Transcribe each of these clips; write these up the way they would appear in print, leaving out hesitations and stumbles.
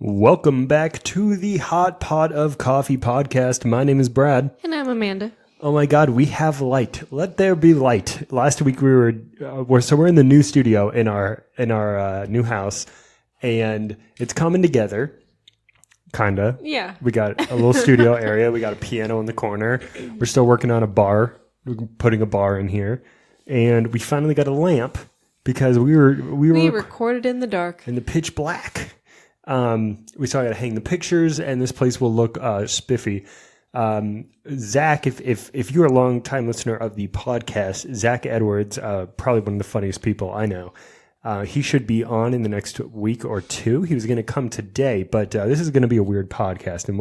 Welcome back to the Hot Pot of Coffee podcast. My name is Brad. And I'm Amanda. Oh my God, we have light. Let there be light. Last week we're in the new studio in our new house, and it's coming together. Kinda. Yeah. We got a little studio area. We got a piano in the corner. We're still working on a bar. We're putting a bar in here, and we finally got a lamp because we recorded in the dark, in the pitch black. We still got to hang the pictures, and this place will look spiffy. Zach, if you're a long time listener of the podcast, Zach Edwards, probably one of the funniest people I know. He should be on in the next week or two. He was going to come today, but this is going to be a weird podcast, and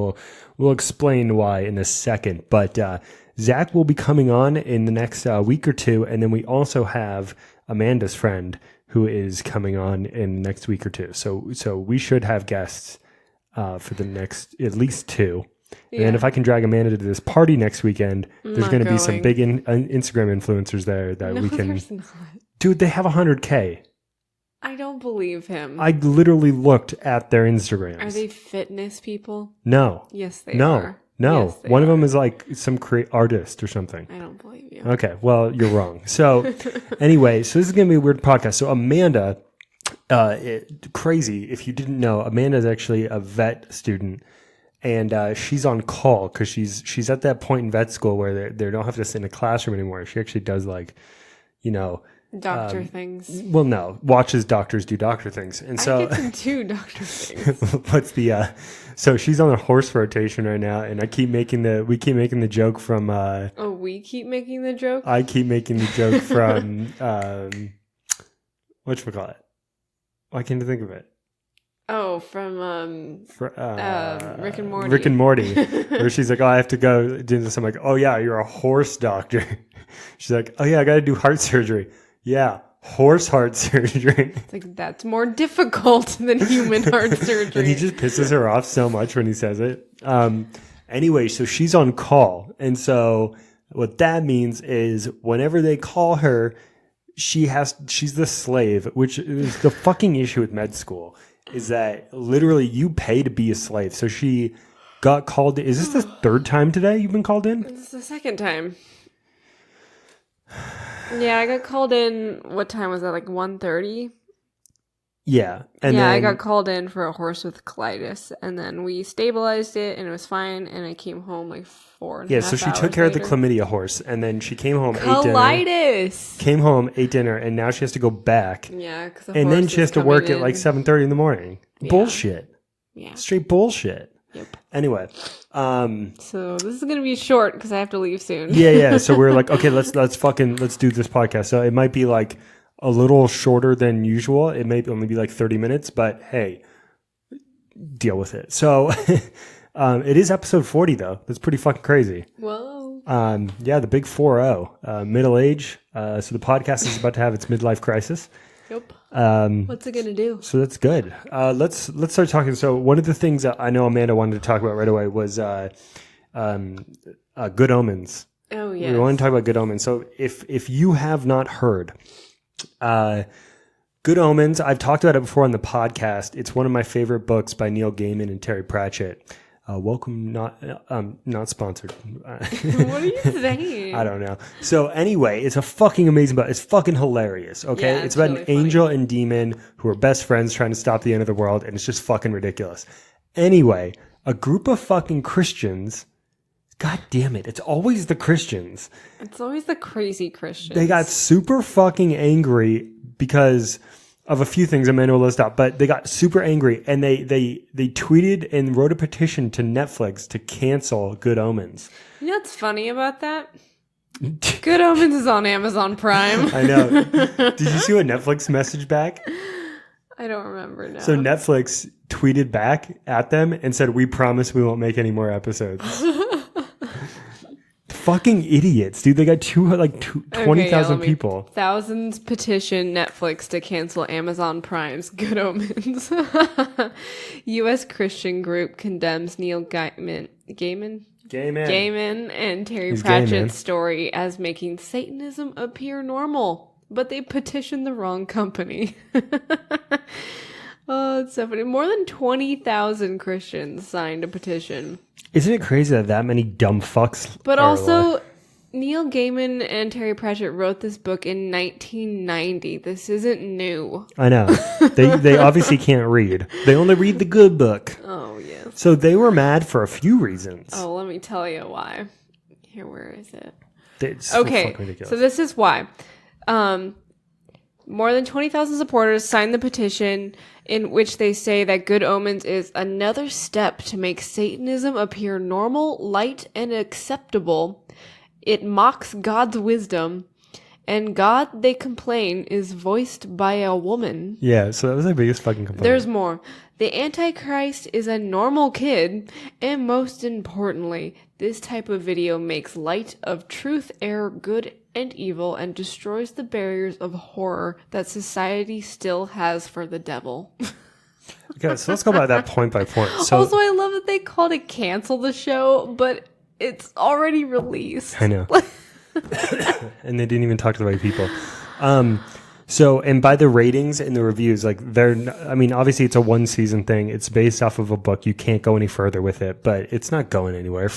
we'll explain why in a second. But Zach will be coming on in the next week or two, and then we also have Amanda's friend who is coming on in the next week or two. So we should have guests for the next at least two. Yeah. And if I can drag Amanda to this party next weekend, there's going to be some big Instagram influencers there that we can. There's not. Dude, they have 100K. I don't believe him. I literally looked at their Instagrams. Are they fitness people? No. Yes, they are. No. Yes, One of them is like some artist or something. I don't believe you. Okay, well, you're wrong. So anyway, so this is going to be a weird podcast. So Amanda, crazy, if you didn't know, Amanda is actually a vet student. And she's on call because she's at that point in vet school where they don't have to sit in a classroom anymore. She actually does doctor things. Well, no, watches doctors do doctor things, and so I get to do doctor things. So she's on a horse rotation right now, and we keep making the joke from. We keep making the joke. I keep making the joke from whatchamacallit? Why can't I think of it? Oh, from Rick and Morty. Rick and Morty, where she's like, "Oh, I have to go do this." I'm like, "Oh yeah, you're a horse doctor." She's like, "Oh yeah, I got to do heart surgery." Yeah, horse heart surgery. It's like, that's more difficult than human heart surgery. And he just pisses her off so much when he says it. Anyway, so she's on call, and so what that means is whenever they call her, she's the slave, which is the fucking issue with med school. Is that literally you pay to be a slave? So she got called in. Is this the third time today you've been called in? This is the second time. Yeah, I got called in. What time was that? Like 1:30? Yeah. I got called in for a horse with colitis, and then we stabilized it, and it was fine, and I came home like 4 and a half so she hours took care later. of the chlamydia horse, and then she came home, colitis. Came home, ate dinner, and now she has to go back. Yeah, because then she has to work at like 7:30 in the morning. Yeah. Bullshit. Yeah. Straight bullshit. Yep. Anyway, so this is gonna be short because I have to leave soon. yeah. So we're like, okay, let's do this podcast. So it might be like a little shorter than usual. It may only be like 30 minutes, but hey, deal with it. So it is episode 40 though. That's pretty fucking crazy. Whoa. The big 40, middle age. So the podcast is about to have its midlife crisis. Yep. What's it gonna do? So that's good. Let's start talking. So one of the things that I know Amanda wanted to talk about right away was Good Omens. Oh yeah. We want to talk about Good Omens. So if you have not heard, Good Omens, I've talked about it before on the podcast. It's one of my favorite books by Neil Gaiman and Terry Pratchett. Welcome, not sponsored. What are you saying? I don't know. So anyway, it's a fucking amazing book. It's fucking hilarious. Okay, yeah, it's about really an angel and demon who are best friends trying to stop the end of the world, and it's just fucking ridiculous. Anyway, a group of fucking Christians. God damn it! It's always the Christians. It's always the crazy Christians. They got super fucking angry because of a few things Amanda will list out, but they got super angry and they tweeted and wrote a petition to Netflix to cancel Good Omens. You know what's funny about that? Good Omens is on Amazon Prime. I know. Did you see what Netflix messaged back? I don't remember now. So Netflix tweeted back at them and said, "We promise we won't make any more episodes." Fucking idiots, dude. They got 20,000 people. Thousands petition Netflix to cancel Amazon Prime's Good Omens. U.S. Christian group condemns Neil Gaiman and Terry Pratchett's story as making Satanism appear normal, but they petitioned the wrong company. Oh, it's so funny. More than 20,000 Christians signed a petition. Isn't it crazy that many dumb fucks? But also, Neil Gaiman and Terry Pratchett wrote this book in 1990. This isn't new. I know. They obviously can't read. They only read the good book. Oh, yes. So they were mad for a few reasons. Oh, let me tell you why. Here, where is it? It's so Okay, fucking ridiculous. so this is why. More than 20,000 supporters signed the petition in which they say that Good Omens is another step to make Satanism appear normal, light, and acceptable. It mocks God's wisdom, and God, they complain, is voiced by a woman. Yeah, so that was their biggest fucking complaint. There's more. The Antichrist is a normal kid, and most importantly, this type of video makes light of truth, error, good, and evil, and destroys the barriers of horror that society still has for the devil. Okay, so let's go by that point by point. So, Also, I love that they called it cancel the show, but it's already released. I know. And they didn't even talk to the right people. So, and by the ratings and the reviews, like obviously it's a 1-season thing. It's based off of a book. You can't go any further with it, but it's not going anywhere.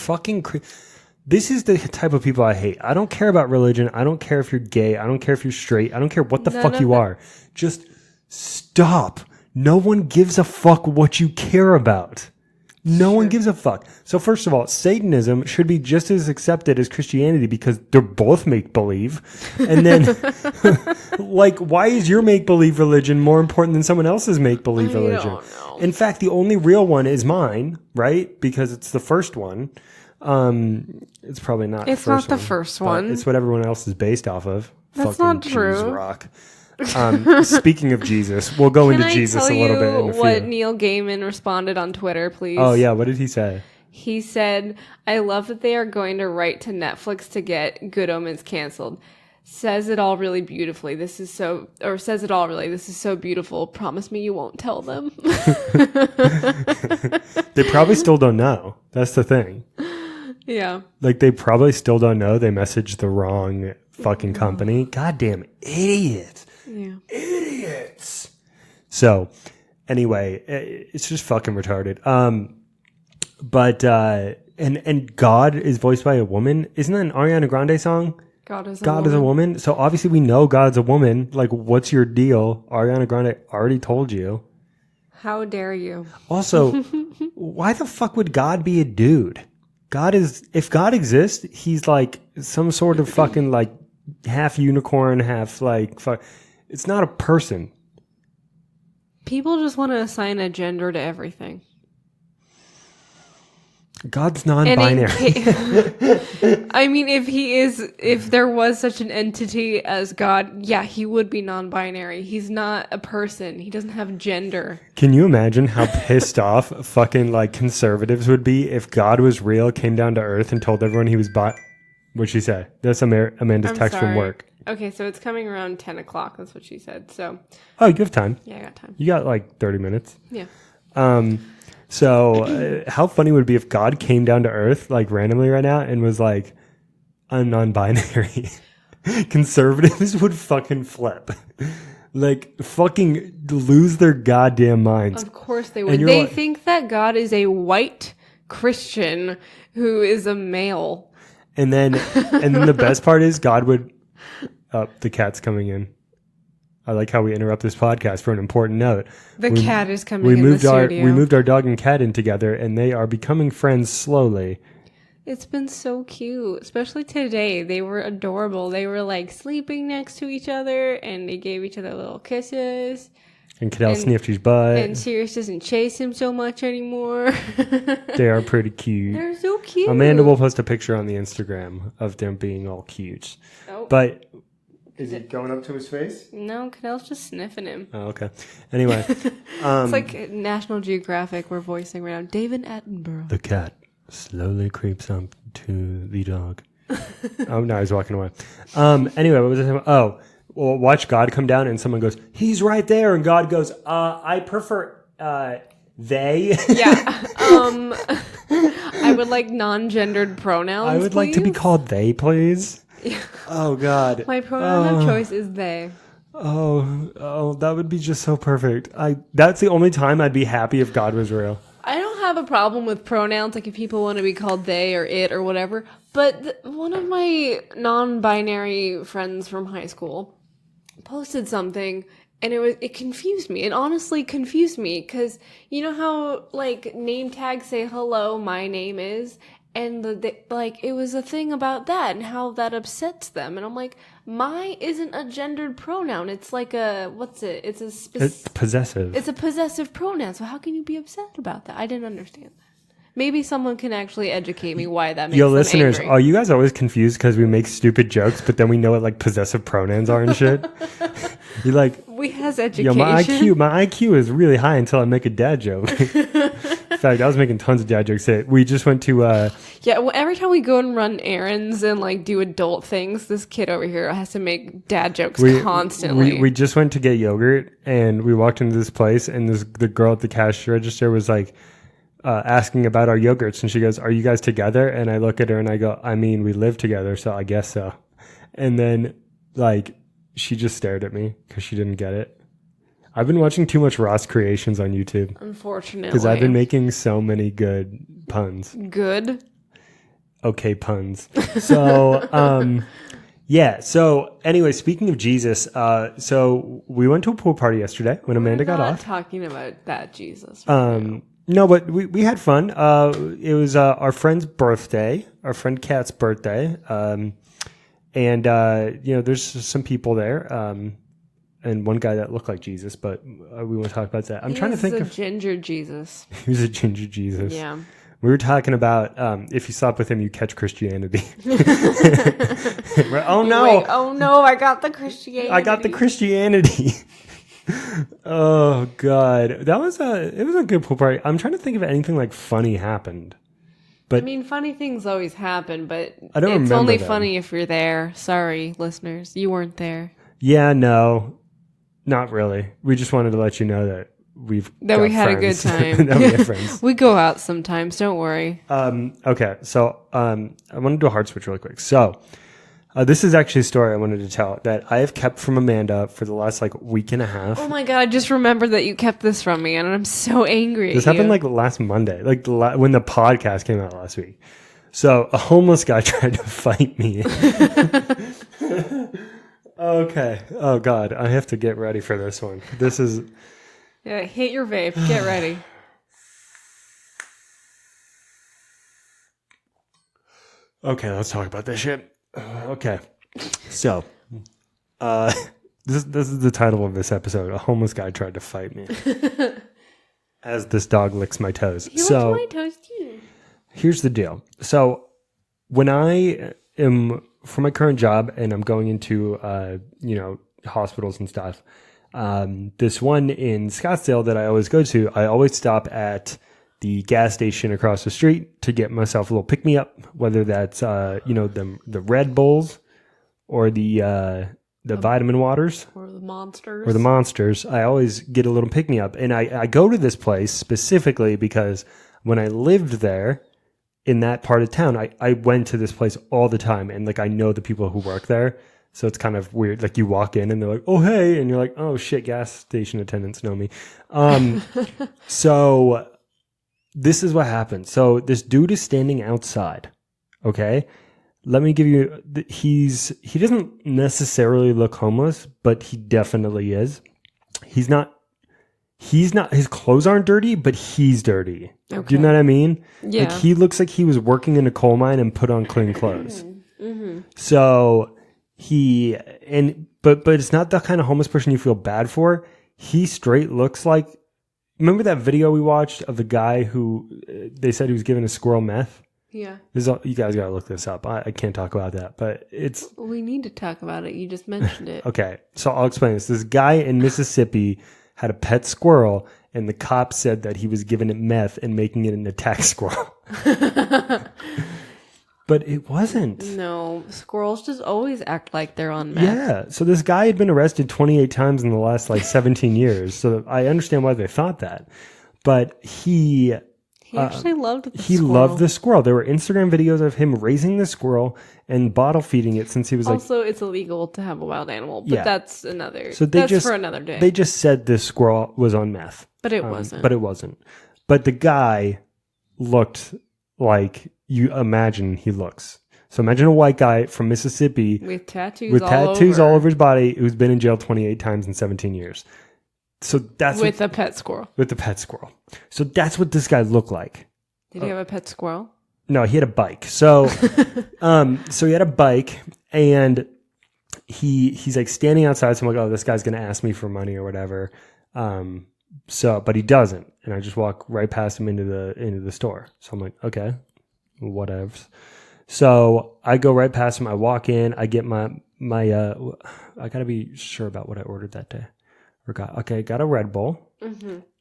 This is the type of people I hate. I don't care about religion. I don't care if you're gay. I don't care if you're straight. I don't care what the fuck you are. Just stop. No one gives a fuck what you care about. No one gives a fuck. So first of all, Satanism should be just as accepted as Christianity because they're both make-believe. And then, like, why is your make-believe religion more important than someone else's make-believe religion? I don't know. In fact, the only real one is mine, right? Because it's the first one. It's probably not. It's not the first one. It's what everyone else is based off of. That's Fucking not true. Jesus rock. Speaking of Jesus, we'll go into Jesus a little bit. Can I in a tell you what few. Neil Gaiman responded on Twitter, please? Oh yeah, what did he say? He said, "I love that they are going to write to Netflix to get Good Omens canceled. Says it all really beautifully. Says it all really. This is so beautiful. Promise me you won't tell them." They probably still don't know. That's the thing. Yeah. Like they probably still don't know. They messaged the wrong fucking company. Goddamn idiots. Yeah. Idiots. So, anyway, it's just fucking retarded. But and God is voiced by a woman. Isn't that an Ariana Grande song? God is a woman. So obviously we know God's a woman. Like, what's your deal? Ariana Grande already told you. How dare you? Also, why the fuck would God be a dude? If God exists, he's like some sort of fucking like half unicorn, half like it's not a person. People just want to assign a gender to everything. God's non-binary. I mean, if there was such an entity as God, yeah, he would be non-binary. He's not a person. He doesn't have gender. Can you imagine how pissed off fucking like conservatives would be if God was real, came down to earth, and told everyone he was What'd she say? That's Amanda's text from work. Okay, so it's coming around 10 o'clock. That's what she said. So. Oh, you have time. Yeah, I got time. You got like 30 minutes. Yeah. So how funny would it be if God came down to earth like randomly right now and was like, I'm non-binary. Conservatives would fucking flip. Like fucking lose their goddamn minds. Of course they would. They think that God is a white Christian who is a male. And then the best part is God would, the cat's coming in. I like how we interrupt this podcast for an important note. The cat is coming in the studio. We moved our dog and cat in together, and they are becoming friends slowly. It's been so cute, especially today. They were adorable. They were like sleeping next to each other, and they gave each other little kisses. And Cadell sniffed his butt. And Sirius doesn't chase him so much anymore. They are pretty cute. They're so cute. Amanda will post a picture on the Instagram of them being all cute. Oh. But... Is it going up to his face? No, Cadell's just sniffing him. Oh, okay. Anyway. It's like National Geographic we're voicing right now. David Attenborough. The cat slowly creeps up to the dog. Oh, no, he's walking away. Anyway, what was I saying? Oh, well, watch God come down and someone goes, he's right there. And God goes, I prefer they. Yeah. I would like non-gendered pronouns, I would like to be called they, please. Yeah. Oh, God. My pronoun of choice is they. Oh, that would be just so perfect. That's the only time I'd be happy if God was real. I don't have a problem with pronouns, like if people want to be called they or it or whatever. But one of my non-binary friends from high school posted something, and it confused me. It honestly confused me because you know how like name tags say hello, my name is, and like it was a thing about that and how that upsets them, and I'm like, my isn't a gendered pronoun. It's like It's possessive. It's a possessive pronoun. So how can you be upset about that? I didn't understand that. Maybe someone can actually educate me why that makes Yo, them listeners, angry. are you guys always confused because we make stupid jokes, but then we know what like possessive pronouns are and shit? You're like, We has education. yo, my IQ is really high until I make a dad joke. In fact, I was making tons of dad jokes. We just went to Yeah, well, every time we go and run errands and like do adult things, this kid over here has to make dad jokes constantly. We just went to get yogurt and we walked into this place and the girl at the cash register was like asking about our yogurts and she goes, "Are you guys together?" And I look at her and I go, "I mean, we live together, so I guess so." And then like she just stared at me because she didn't get it. I've been watching too much Ross Creations on YouTube. Unfortunately. Because I've been making so many good puns. Good. Okay, puns. So, yeah. So, anyway, speaking of Jesus, so we went to a pool party yesterday when Amanda got off. Talking about that Jesus. No, but we had fun. It was our friend's birthday, our friend Kat's birthday. And, there's some people there. And one guy that looked like Jesus, but we won't talk about that. I'm trying to think of ginger Jesus. He was a ginger Jesus. Yeah. We were talking about if you slept with him, you catch Christianity. Oh no! Wait, oh no! I got the Christianity. I got the Christianity. Oh god, it was a good pool party. I'm trying to think if anything like funny happened. But I mean, funny things always happen, but I don't it's remember only them. funny if you're there. Sorry, listeners, you weren't there. Yeah, no, not really. We just wanted to let you know that we had a good time. That we have friends. We go out sometimes. Don't worry. Okay, so I want to do a hard switch really quick. So this is actually a story I wanted to tell that I have kept from Amanda for the last like week and a half. Oh my god! I just remembered that you kept this from me, and I'm so angry. This happened like last Monday, like when the podcast came out last week. So a homeless guy tried to fight me. Okay. Oh god, I have to get ready for this one. This is. Yeah, hit your vape. Get ready. Okay, let's talk about this shit. Okay. So, this is the title of this episode. A homeless guy tried to fight me. As this dog licks my toes. He licks my toes too. Here's the deal. So, when I am for my current job and I'm going into hospitals and stuff, this one in Scottsdale that I always go to, I always stop at the gas station across the street to get myself a little pick me up, whether that's the Red Bulls or the vitamin waters or the monsters. Or the monsters. I always get a little pick me up, and I go to this place specifically because when I lived there in that part of town, I went to this place all the time, and like I know the people who work there. So it's kind of weird. Like you walk in and they're like, "Oh, hey." And you're like, "Oh shit, gas station attendants know me." So this is what happened. So this dude is standing outside. Okay. Let me give you, he doesn't necessarily look homeless, but he definitely is. He's not, his clothes aren't dirty, but he's dirty. Okay. Do you know what I mean? Yeah. Like he looks like he was working in a coal mine and put on clean clothes. Mm-hmm. So but it's not the kind of homeless person you feel bad for. He straight looks like, remember that video we watched of the guy who they said he was giving a squirrel meth? Yeah. You guys got to look this up. I can't talk about that, but it's... We need to talk about it. You just mentioned it. Okay, so I'll explain this. This guy in Mississippi had a pet squirrel, and the cop said that he was giving it meth and making it an attack squirrel. But it wasn't. No, squirrels just always act like they're on meth. Yeah, so this guy had been arrested 28 times in the last 17 years, so I understand why they thought that. But he He actually loved the he squirrel. loved the squirrel. There were Instagram videos of him raising the squirrel and bottle feeding it since he was Also, it's illegal to have a wild animal, but Yeah. that's another. So That's for another day. They just said this squirrel was on meth. But it wasn't. But it wasn't. But the guy looked like you imagine he looks. So imagine a white guy from Mississippi with tattoos all over his body who's been in jail 28 times in 17 years. So that's with a pet squirrel. With the pet squirrel. So that's what this guy looked like. Did he have a pet squirrel? No, he had a bike. So so he had a bike and he's like standing outside. So I'm like, oh, this guy's gonna ask me for money or whatever. But he doesn't. And I just walk right past him into the store. So I'm like, okay, whatever. So I go right past him. I walk in. I get my I gotta be sure about what I ordered that day. Got a Red Bull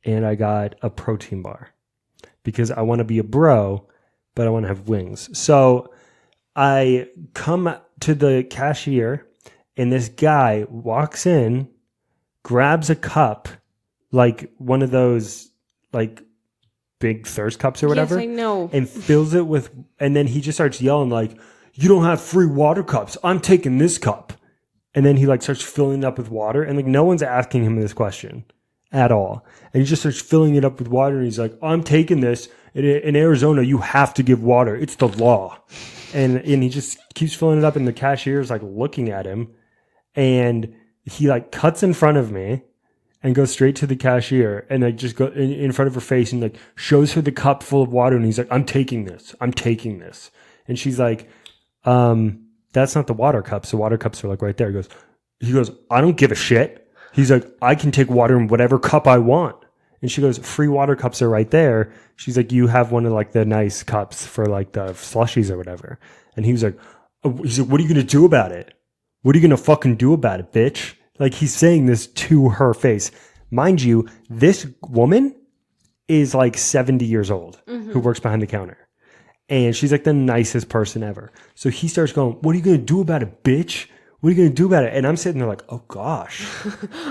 and I got a protein bar because I want to be a bro, but I want to have wings. So I come to the cashier and this guy walks in, grabs a cup, like one of those like big thirst cups or whatever. Yes, I know. And fills it with, and then he just starts yelling like, you don't have free water cups. I'm taking this cup. And then he like starts filling it up with water, and like no one's asking him this question at all. And he just starts filling it up with water, and he's like, I'm taking this. In Arizona, you have to give water. It's the law. And he just keeps filling it up, and the cashier is like looking at him, and he like cuts in front of me and goes straight to the cashier and like just go in front of her face and like shows her the cup full of water, and he's like, I'm taking this. And she's like, that's not the water cups. The water cups are like right there. He goes, I don't give a shit. He's like, I can take water in whatever cup I want. And she goes, free water cups are right there. She's like, you have one of like the nice cups for like the slushies or whatever. And he was like, what are you going to do about it? What are you going to fucking do about it, bitch? Like he's saying this to her face. Mind you, this woman is like 70 years old who works behind the counter. And she's like the nicest person ever. So he starts going, what are you going to do about it, bitch? What are you going to do about it? And I'm sitting there like, oh, gosh.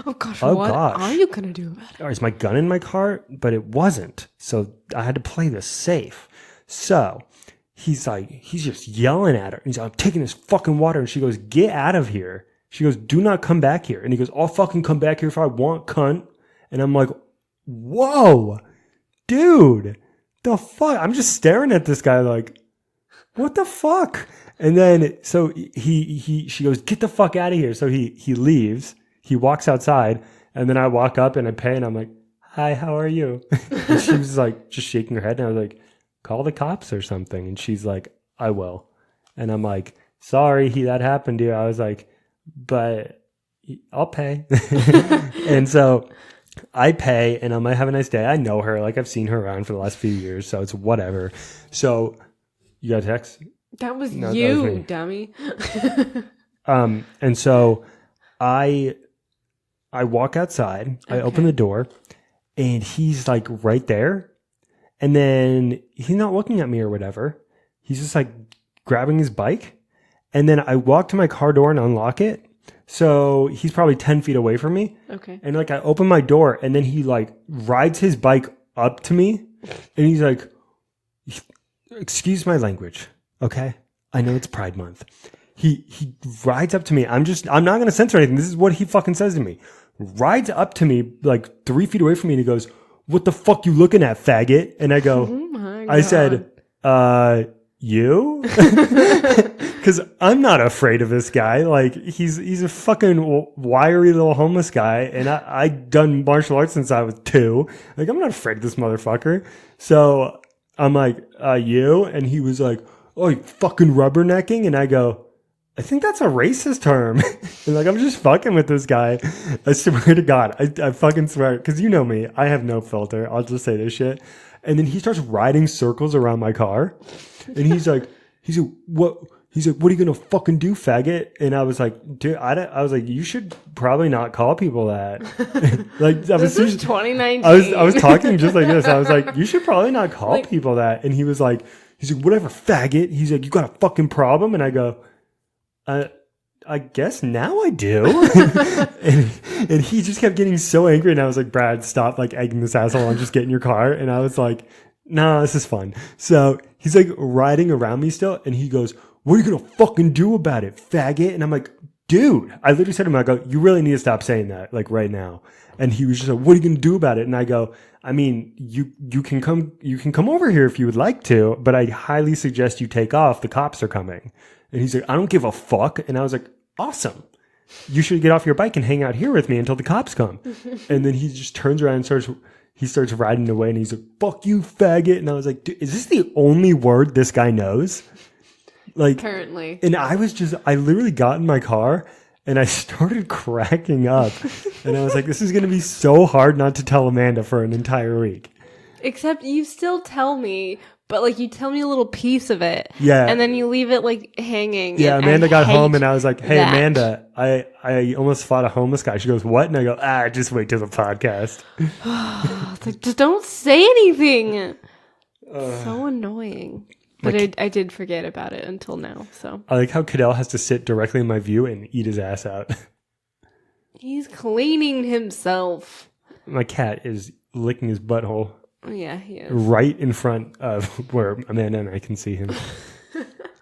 What are you going to do about it? Is my gun in my car? But it wasn't. So I had to play this safe. So he's just yelling at her. He's like, I'm taking this fucking water. And she goes, get out of here. She goes, do not come back here. And he goes, I'll fucking come back here if I want, cunt. And I'm like, whoa, dude. The fuck? I'm just staring at this guy like, what the fuck? And then so she goes, get the fuck out of here. So he leaves. He walks outside, and then I walk up and I pay, and I'm like, hi, how are you? And she was like just shaking her head, and I was like, call the cops or something. And she's like, I will. And I'm like, sorry, that happened to you. I was like, but I'll pay. And so I pay, and I'm like, have a nice day. I know her. Like, I've seen her around for the last few years, so it's whatever. So, you got a text? That was No, you, that was me. dummy. And so I walk outside. Okay. I open the door, and he's like right there. And then he's not looking at me or whatever. He's just like grabbing his bike. And then I walk to my car door and unlock it. So he's probably 10 feet away from me. Okay. And like I open my door, and then he like rides his bike up to me, and he's like, excuse my language, okay? I know it's Pride Month. He rides up to me. I'm not going to censor anything. This is what he fucking says to me. Rides up to me like 3 feet away from me, and he goes, what the fuck you looking at, faggot? And I go, I said, you? Because I'm not afraid of this guy. Like, he's a fucking wiry little homeless guy, and I done martial arts since I was 2. Like, I'm not afraid of this motherfucker. So I'm like, you? And he was like, oh, you fucking rubbernecking? And I go, I think that's a racist term. And like, I'm just fucking with this guy. I swear to God. I fucking swear. Because you know me. I have no filter. I'll just say this shit. And then he starts riding circles around my car. And he's like, what? He's like, what are you going to fucking do, faggot? And I was like, dude, I was like, you should probably not call people that. Like, this is 2019. I was talking just like this. I was like, you should probably not call people that. And he's like, whatever, faggot. He's like, you got a fucking problem? And I go, I guess now I do. and he just kept getting so angry. And I was like, Brad, stop like egging this asshole on, just get in your car. And I was like, No, this is fun. So he's like riding around me still, and he goes, "What are you gonna fucking do about it, faggot?" And I'm like, "Dude," I literally said to him, I go, "You really need to stop saying that, like right now." And he was just like, "What are you gonna do about it?" And I go, "I mean, you can come over here if you would like to, but I highly suggest you take off. The cops are coming." And he's like, "I don't give a fuck." And I was like, "Awesome. You should get off your bike and hang out here with me until the cops come." And then he just turns around and starts riding away, and he's like, "Fuck you, faggot." And I was like, "Dude, is this the only word this guy knows?" Like, Apparently. And I literally got in my car and I started cracking up. And I was like, this is going to be so hard not to tell Amanda for an entire week. Except you still tell me, but like you tell me a little piece of it. Yeah. And then you leave it like hanging. Yeah, and Amanda I got hate home and I was like, "Hey, that. Amanda, I almost fought a homeless guy." She goes, "What?" And I go, just wait till the podcast. It's like, just don't say anything. So annoying. But I did forget about it until now. So I like how Cadell has to sit directly in my view and eat his ass out. he's cleaning himself. My cat is licking his butthole Yeah, he is. right in front of where Amanda and I can see him.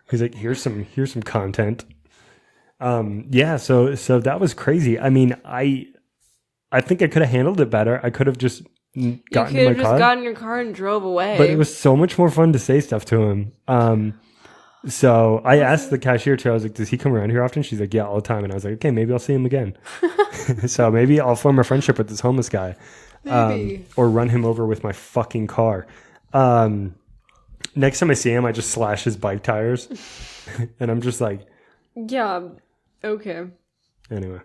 He's like, here's some content. Yeah, so that was crazy. I mean, I think I could have handled it better. I could have just You gotten could in my have just car. gotten in your car and drove away. But it was so much more fun to say stuff to him. So I asked the cashier too. I was like, "Does he come around here often?" She's like, "Yeah, all the time." And I was like, "Okay, maybe I'll see him again." So maybe I'll form a friendship with this homeless guy, or run him over with my fucking car. Next time I see him, I just slash his bike tires, and I'm just like, yeah, okay. anyway.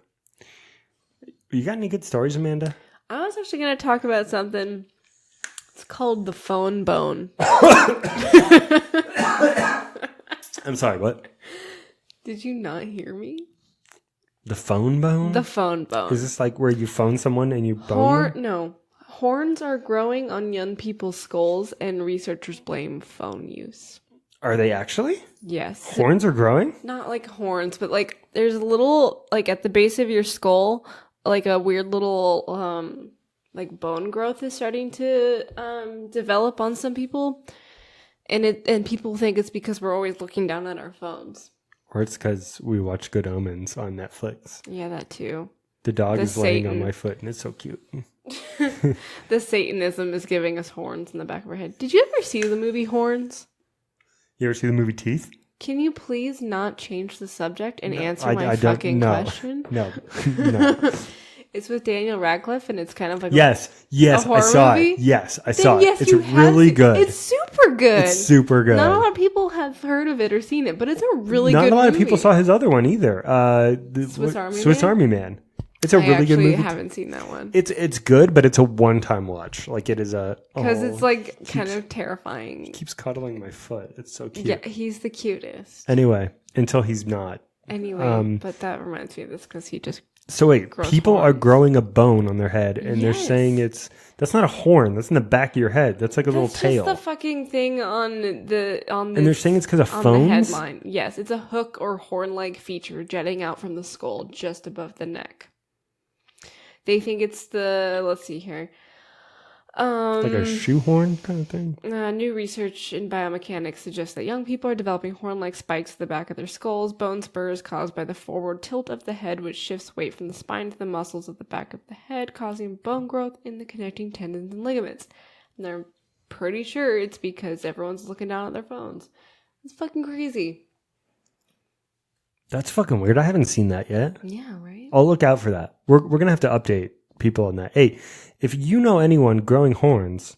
You got any good stories, Amanda? I was actually going to talk about something. It's called the phone bone. I'm sorry, what? Did you not hear me? The phone bone? The phone bone. Is this like where you phone someone and you bone them? No. Horns are growing on young people's skulls, and researchers blame phone use. Are they actually? Yes. Horns are growing? Not like horns, but like there's a little, like at the base of your skull, like a weird little like bone growth is starting to develop on some people, and people think it's because we're always looking down at our phones, Or it's because we watch Good Omens on Netflix. Yeah, that too. The dog The is laying on Satan. my foot and it's so cute. The Satanism is giving us horns in the back of our head. Did you ever see the movie Horns? You ever see the movie Teeth? Can you please not change the subject and answer I my don't fucking know. question? No. No. It's with Daniel Radcliffe, and it's kind of like Yes, a I horror saw movie? it. Yes, I Then saw yes, it. It's you have really seen- good. It's super good. It's super good. Not a lot of people have heard of it or seen it, but it's a really Not good a lot movie. of people saw his other one either. The Swiss Army Army Man. It's a really good movie. I haven't seen that one. It's good, but it's a one-time watch. Like it is a Because it's like kind of terrifying. keeps cuddling my foot. It's so cute. Yeah, he's the cutest. Anyway, until he's not. Anyway, but that reminds me of this because he just... So wait, Gross people are horns. growing a bone on their head, and they're Yes. saying that's not a horn. That's in the back of your head. That's like a little That's tail. just the fucking thing on the And they're saying it's because of on phones. the headline. Yes, it's a hook or horn-like feature jutting out from the skull just above the neck. They think it's let's see here. Like a shoehorn kind of thing. New research in biomechanics suggests that young people are developing horn-like spikes at the back of their skulls, bone spurs caused by the forward tilt of the head, which shifts weight from the spine to the muscles at the back of the head, causing bone growth in the connecting tendons and ligaments. And they're pretty sure it's because everyone's looking down at their phones. It's fucking crazy. That's fucking weird. I haven't seen that yet. Yeah, right? I'll look out for that. We're gonna have to update people on that. Hey, if you know anyone growing horns,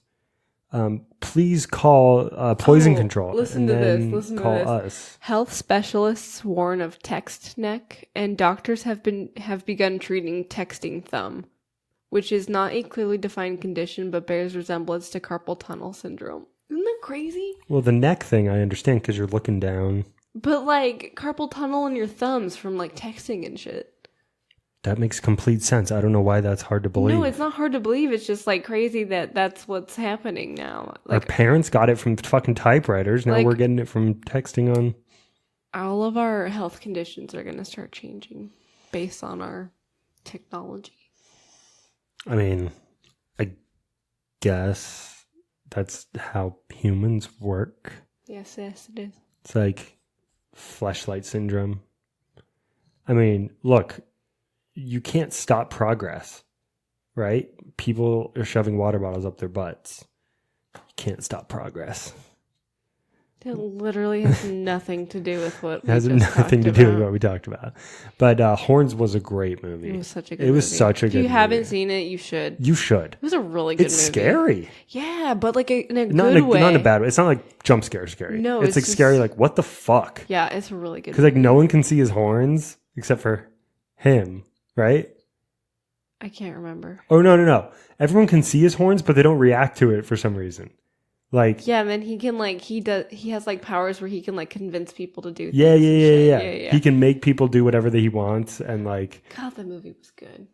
please call poison control. Listen and to then this. Listen call to this. us. Health specialists warn of text neck, and doctors have begun treating texting thumb, which is not a clearly defined condition but bears resemblance to carpal tunnel syndrome. Isn't that crazy? Well, the neck thing I understand because you're looking down. But like carpal tunnel in your thumbs from like texting and shit. That makes complete sense. I don't know why that's hard to believe. No, it's not hard to believe. It's just like crazy that that's what's happening now. Our Like parents got it from fucking typewriters. Now Like- we're getting it from texting on. all of our health conditions are going to start changing based on our technology. I mean, I guess that's how humans work. Yes, it is. It's like fleshlight syndrome. I mean, look, you can't stop progress, right? People are shoving water bottles up their butts. You can't stop progress. It literally has nothing to do with what It has nothing to do with what we talked about. But Horns was a great movie. It was such a good movie. Such a good movie. If you haven't seen it, you should. You should. It was a really good movie. It's scary. Yeah, but like in a Not good way. Not in a bad way. It's not like jump scare scary. No, it's like just scary like, what the fuck? Yeah, it's a really good Because like no one can see his horns except for him, right? I can't remember. Oh, no. Everyone can see his horns, but they don't react to it for some reason. Like, yeah, and then he can like he has like powers where he can like convince people to do things. Yeah. He can make people do whatever that he wants, and like, God, the movie was good.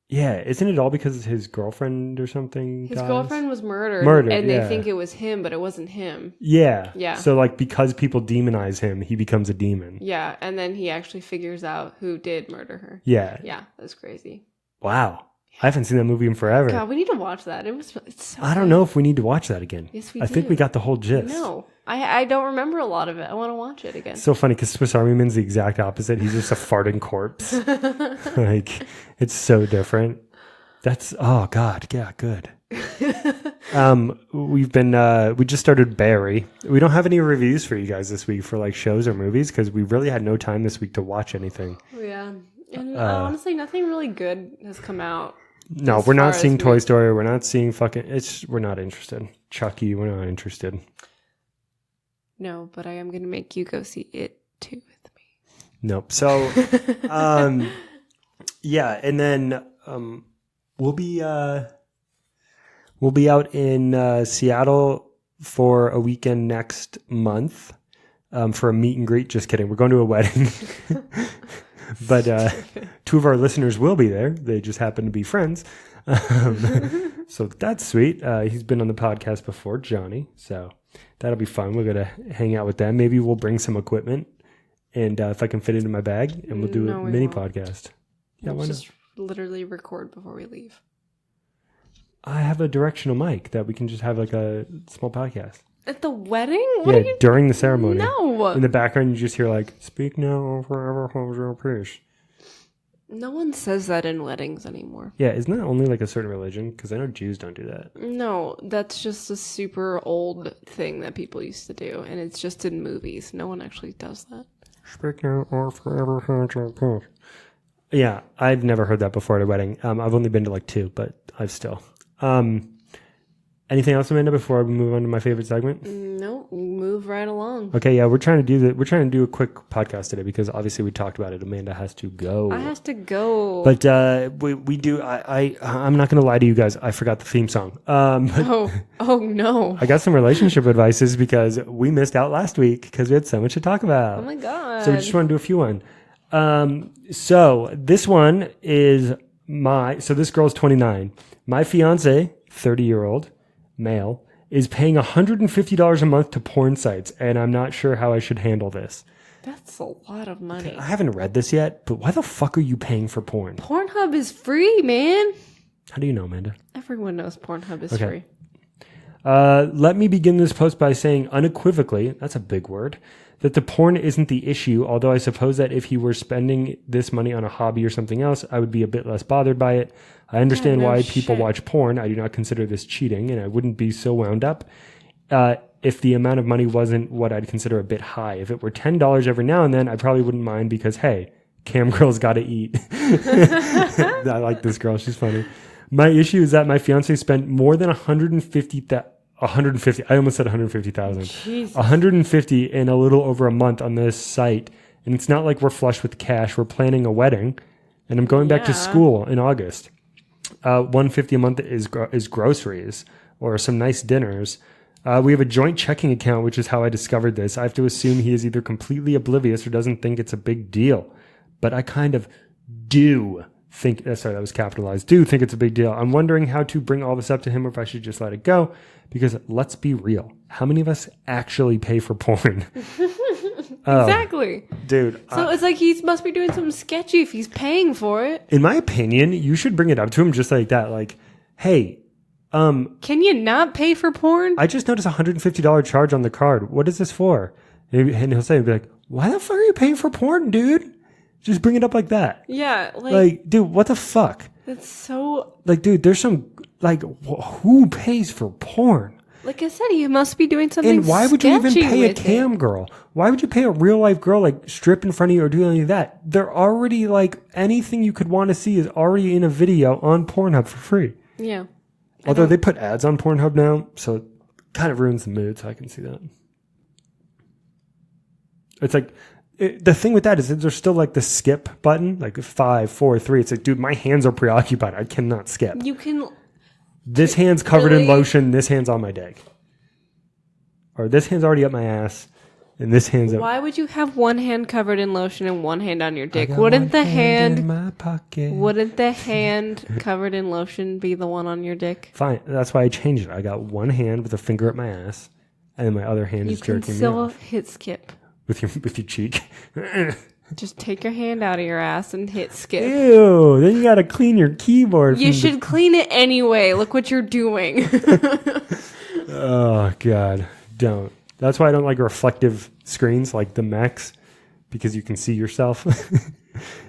Yeah, isn't it all because his girlfriend or something? His girlfriend was murdered, and yeah. they think it was him, but it wasn't him. Yeah. So like, because people demonize him, he becomes a demon. Yeah, and then he actually figures out who did murder her. Yeah, that's crazy. Wow. I haven't seen that movie in forever. God, we need to watch that. It's so I don't know if we need to watch that again. Yes, we I think we got the whole gist. No, I don't remember a lot of it. I want to watch it again. It's so funny because Swiss Army Man's the exact opposite. He's just a farting corpse. Like, it's so different. That's, oh God. Yeah, good. We just started Barry. We don't have any reviews for you guys this week for like shows or movies because we really had no time this week to watch anything. Yeah. And honestly, nothing really good has come out. No, we're not seeing Toy Story. We're not seeing we're not interested. Chucky, we're not interested. No, but I am going to make you go see it too with me. Nope. So, yeah. And then, we'll be out in Seattle for a weekend next month, for a meet and greet. Just kidding. We're going to a wedding. But two of our listeners will be there. They just happen to be friends. So that's sweet. He's been on the podcast before, Johnny. So that'll be fun. We're going to hang out with them. Maybe we'll bring some equipment. And if I can fit it in my bag, and we'll do a mini podcast. Yeah, we'll just literally record before we leave. I have a directional mic that we can just have like a small podcast. At the wedding? During the ceremony. No. In the background, you just hear like, "Speak now or forever hold your peace." No one says that in weddings anymore. Yeah, isn't that only like a certain religion? Because I know Jews don't do that. No, that's just a super old thing that people used to do, and it's just in movies. No one actually does that. Speak now or forever hold your peace. Yeah, I've never heard that before at a wedding. I've only been to like 2, but I've still. Anything else, Amanda, before we move on to my favorite segment? No, move right along. Okay, yeah, we're trying to do a quick podcast today because obviously we talked about it. Amanda has to go. I have to go. But we do. I'm not going to lie to you guys. I forgot the theme song. Oh no! I got some relationship advices because we missed out last week because we had so much to talk about. Oh my God! So we just want to do a few one. So this one is so this girl's 29. My fiance, 30-year-old male, is paying $150 a month to porn sites, and I'm not sure how I should handle this. That's a lot of money. I haven't read this yet, but why the fuck are you paying for porn? Pornhub is free, man. How do you know, Amanda? Everyone knows Pornhub is free. Let me begin this post by saying unequivocally, that's a big word, that the porn isn't the issue, although I suppose that if he were spending this money on a hobby or something else, I would be a bit less bothered by it. I understand why people watch porn. I do not consider this cheating, and I wouldn't be so wound up if the amount of money wasn't what I'd consider a bit high. If it were $10 every now and then, I probably wouldn't mind because, hey, cam girls got to eat. I like this girl. She's funny. My issue is that my fiance spent more than $150. I almost said 150,000. 150 in a little over a month on this site, and it's not like we're flush with cash. We're planning a wedding, and I'm going back to school in August. 150 a month is groceries or some nice dinners. We have a joint checking account, which is how I discovered this. I have to assume he is either completely oblivious or doesn't think it's a big deal, but I kind of do think. Sorry, that was capitalized. Do think it's a big deal. I'm wondering how to bring all this up to him, or if I should just let it go. Because let's be real, how many of us actually pay for porn? Exactly, dude. So it's like he must be doing something sketchy if he's paying for it. In my opinion, you should bring it up to him just like that. Like, hey, Can you not pay for porn? I just noticed a $150 charge on the card. What is this for? And he'll say, be like, why the fuck are you paying for porn, dude? Just bring it up like that. Yeah. Like, dude, what the fuck? That's so... Like, dude, there's some, like, who pays for porn? Like I said, you must be doing something. And why would you even sketchy pay a with cam it. girl? Why would you pay a real life girl, like, strip in front of you or do any of that? They're already, like, anything you could want to see is already in a video on Pornhub for free. Yeah. Although they put ads on Pornhub now, so it kind of ruins the mood, so I can see that. It's like, the thing with that is that there's still, like, the skip button, like 5, 4, 3. It's like, dude, my hands are preoccupied. I cannot skip. You can... This hand's covered Really? in lotion. This hand's on my dick. Or this hand's already up my ass. And this hand's up. Why would you have one hand covered in lotion and one hand on your dick? I got Wouldn't one the hand... in my pocket. Wouldn't the hand covered in lotion be the one on your dick? Fine. That's why I changed it. I got one hand with a finger up my ass. And then my other hand is You can jerking me still off. hit skip. With your cheek. Just take your hand out of your ass and hit skip. Ew. Then you got to clean your keyboard. You should clean it anyway. Look what you're doing. Oh, God. Don't. That's why I don't like reflective screens like the Mechs, because you can see yourself.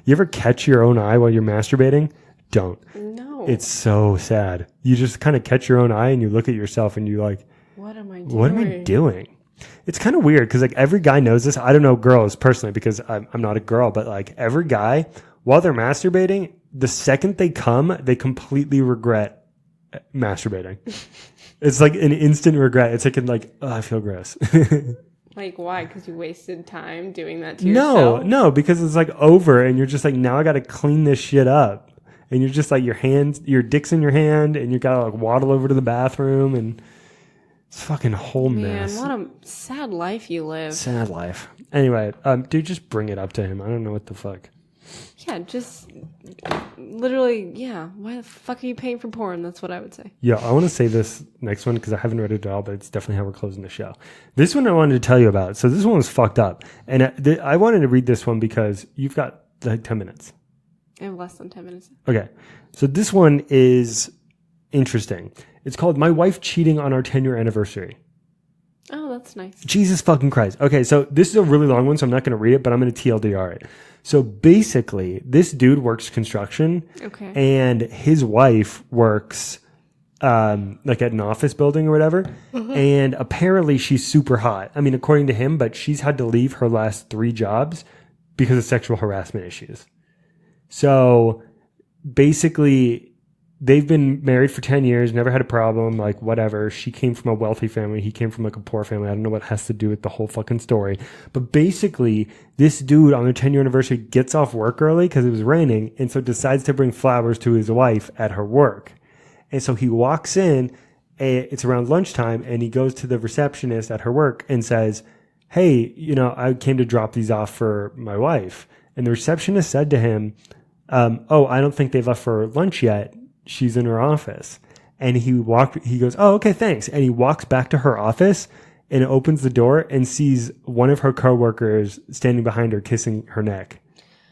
You ever catch your own eye while you're masturbating? Don't. No. It's so sad. You just kind of catch your own eye and you look at yourself and you're like, What am I doing? what am I doing? It's kind of weird because like every guy knows this. I don't know girls personally because I'm not a girl, but like every guy, while they're masturbating, the second they come, they completely regret masturbating. It's like an instant regret. It's like oh, I feel gross. Like, why? Because you wasted time doing that to yourself? No, because it's like over and you're just like, now I got to clean this shit up. And you're just like, your dick's in your hand and you got to like waddle over to the bathroom and it's fucking whole mess. Man, what a sad life you live. Sad life. Anyway, dude, just bring it up to him. I don't know what the fuck. Yeah, just literally, yeah. Why the fuck are you paying for porn? That's what I would say. Yeah, I want to say this next one because I haven't read it at all, but it's definitely how we're closing the show. This one I wanted to tell you about. So this one was fucked up. And I wanted to read this one because you've got like 10 minutes. I have less than 10 minutes. Okay. So this one is interesting. It's called My Wife Cheating on Our 10-Year Anniversary. Oh, that's nice. Jesus fucking Christ. Okay, so this is a really long one, so I'm not going to read it, but I'm going to TLDR it. So basically, this dude works construction. Okay. And his wife works like at an office building or whatever. Mm-hmm. And apparently she's super hot. I mean, according to him, but she's had to leave her last 3 jobs because of sexual harassment issues. So basically, they've been married for 10 years, never had a problem, like whatever. She came from a wealthy family. He came from like a poor family. I don't know what has to do with the whole fucking story. But basically, this dude on their 10-year anniversary gets off work early because it was raining. And so decides to bring flowers to his wife at her work. And so he walks in, it's around lunchtime, and he goes to the receptionist at her work and says, hey, I came to drop these off for my wife. And the receptionist said to him, oh, I don't think they've left for lunch yet. She's in her office. And he goes, oh, okay, thanks. And he walks back to her office and opens the door and sees one of her coworkers standing behind her, kissing her neck.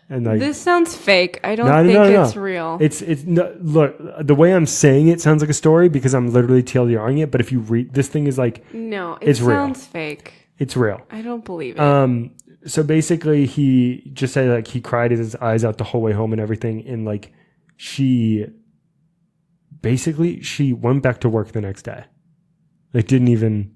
And like, this sounds fake. I don't think it's real. It's no, look, the way I'm saying it sounds like a story because I'm literally TLDRing it. But if you read, this thing is like, no, it sounds real. fake. It's real. I don't believe it. So basically he just said like he cried his eyes out the whole way home and everything. And like she went back to work the next day. Like didn't even.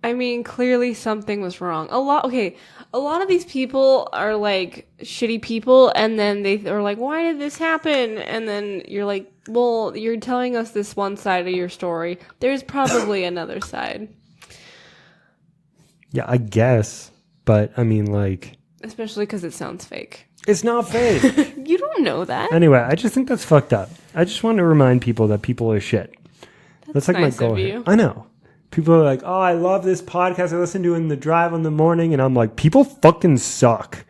I mean, clearly something was wrong. A lot of these people are like shitty people and then they are like, why did this happen? And then you're like, well, you're telling us this one side of your story. There's probably another side. Yeah, I guess. But I mean, like. Especially because it sounds fake. It's not fake. You don't know that. Anyway, I just think that's fucked up. I just want to remind people that people are shit. That's like nice my goal of here. you. I know. People are like, oh, I love this podcast. I listen to it in the drive in the morning. And I'm like, people fucking suck.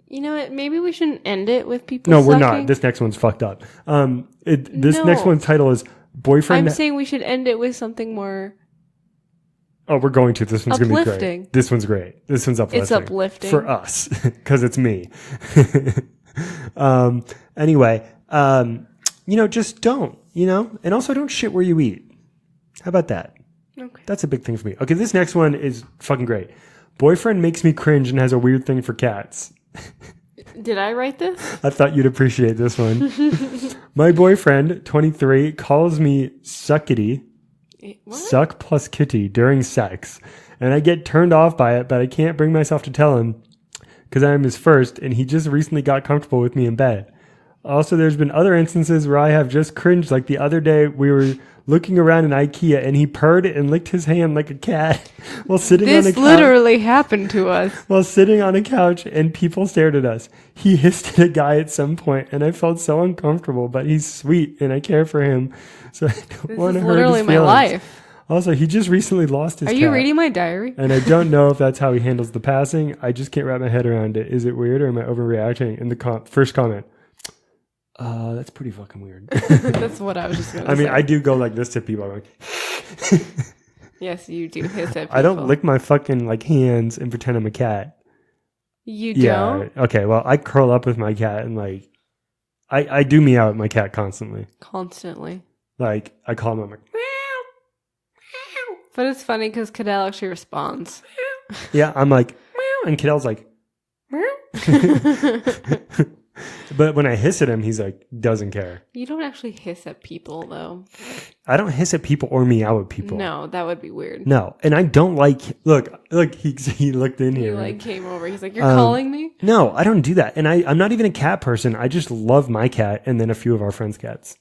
You know what? Maybe we shouldn't end it with people No, sucking. we're not. This next one's fucked up. Next one's title is Boyfriend. I'm saying we should end it with something more... Oh, we're going to. This one's going to be uplifting. great. This one's great. This one's uplifting. It's uplifting. For us, because it's me. Anyway, just don't. and also don't shit where you eat. How about that? Okay. That's a big thing for me. Okay, this next one is fucking great. Boyfriend makes me cringe and has a weird thing for cats. Did I write this? I thought you'd appreciate this one. My boyfriend, 23, calls me suckity, What? suck plus kitty, during sex. And I get turned off by it, but I can't bring myself to tell him because I am his first, and he just recently got comfortable with me in bed. Also, there's been other instances where I have just cringed, like the other day we were looking around in IKEA and he purred and licked his hand like a cat while sitting on a couch. This literally happened to us. While sitting on a couch and people stared at us. He hissed at a guy at some point and I felt so uncomfortable, but he's sweet and I care for him. So I don't want to hurt his Literally my feelings. life. Also, he just recently lost his Are cat. you reading my diary? And I don't know if that's how he handles the passing. I just can't wrap my head around it. Is it weird or am I overreacting? In the first comment. That's pretty fucking weird. That's what I was just going to say. I mean, I do go like this to people. I'm like, yes, you do hiss at people. I don't lick my fucking like hands and pretend I'm a cat. You don't? Okay. Well, I curl up with my cat and like, I do meow at my cat constantly. Constantly. Like I call him, I'm like, But it's funny because Cadell actually responds. yeah, I'm like, meow, and Cadell's like, but when I hiss at him, he's like, doesn't care. You don't actually hiss at people, though. I don't hiss at people or meow at people. No, that would be weird. No, and I don't like. Look, he looked in here. He like came over. He's like, "You're calling me?" No, I don't do that. And I'm not even a cat person. I just love my cat and then a few of our friends' cats.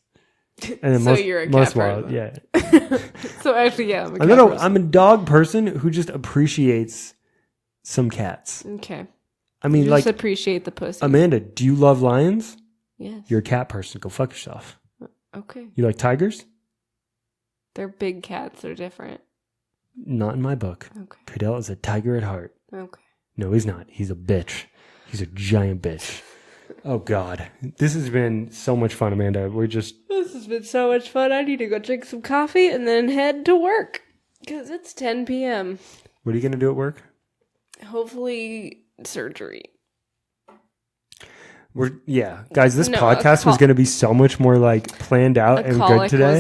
And then So you're a cat person. yeah. So actually, yeah, I'm a cat person. I'm a dog person who just appreciates some cats. Okay. I mean, You like just appreciate the pussy. Amanda, do you love lions? Yes. You're a cat person. Go fuck yourself. Okay. You like tigers? They're big cats. They're different. Not in my book. Okay. Cadell is a tiger at heart. Okay. No, he's not. He's a bitch. He's a giant bitch. Oh, God. This has been so much fun, Amanda. This has been so much fun. I need to go drink some coffee and then head to work. Because it's 10 p.m. What are you going to do at work? Hopefully, surgery. Guys, this No, podcast was going to be so much more like planned out and good today.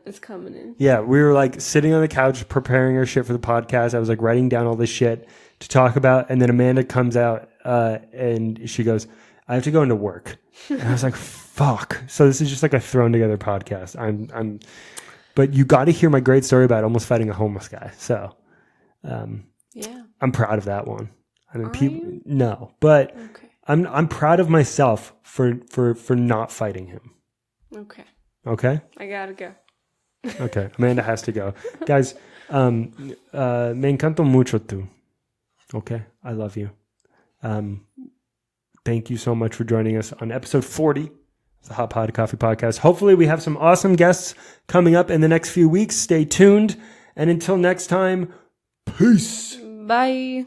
It's coming in. Yeah, we were like sitting on the couch preparing our shit for the podcast. I was like writing down all this shit to talk about, and then Amanda comes out and she goes, "I have to go into work," and I was like, "Fuck!" So this is just like a thrown together podcast. But you got to hear my great story about almost fighting a homeless guy. So, Yeah. I'm proud of that one. I mean, you? no, but Okay. I'm proud of myself for not fighting him. Okay. Okay. I gotta go. Okay. Amanda has to go. Guys, me encanto mucho tú. Okay. I love you. Thank you so much for joining us on episode 40 of the Hot Pod Coffee Podcast. Hopefully we have some awesome guests coming up in the next few weeks. Stay tuned. And until next time, peace. Bye.